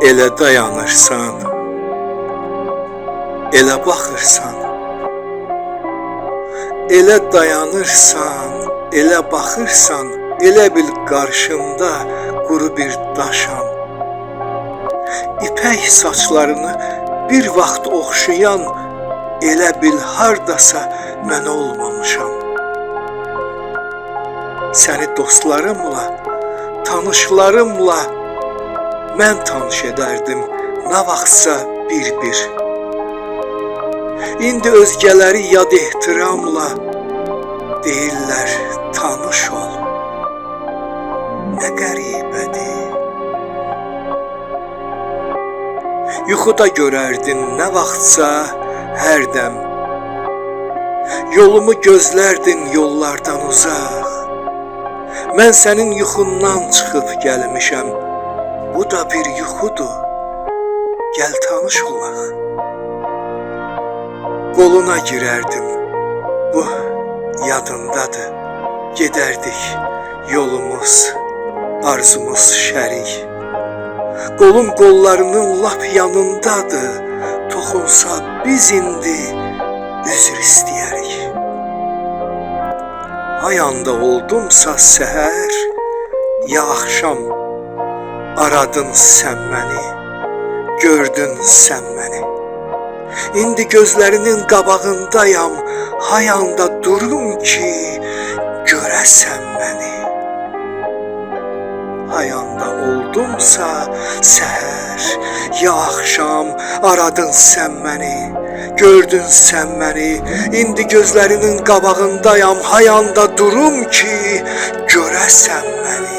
Elə dayanırsan, elə baxırsan. Elə dayanırsan, elə baxırsan, elə bil qarşımda quru bir daşan. İpək saçlarını bir vaxt oxşayan, elə bil hardasa mən olmamışam. Səni dostlarımla, tanışlarımla mən tanış edərdim nə vaxtsa bir-bir. İndi özgələri yad ehtiramla deyirlər tanış ol. Nə qəribədir. Yuxuda görərdin nə vaxtsa hər dəm. Yolumu gözlərdin yollardan uzaq. Mən sənin yuxundan çıxıb gəlmişəm. Bu da bir yuxudur. Gəl tanış olaq. Qoluna girərdim. Bu yadındadır. Gedərdik yolumuz, arzumuz şərik. Qolum qollarının lap yanındadır. Toxunsa biz indi üzr istəyərik. Hay anda oldumsa səhər, ya axşam aradın sən məni, gördün sən məni. İndi gözlərinin qabağındayam, hay anda durum ki, görəsən məni. Hay anda oldumsa səhər, ya axşam aradın sən məni, gördün sən məni. İndi gözlərinin qabağındayam, hay anda durum ki, görəsən məni.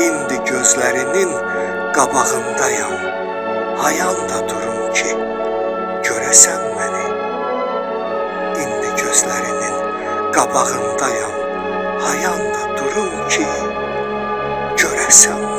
İndi gözlərinin qabağındayam, hay anda durum ki, görəsən məni. İndi gözlərinin qabağındayam, hay anda durum ki, görəsən məni.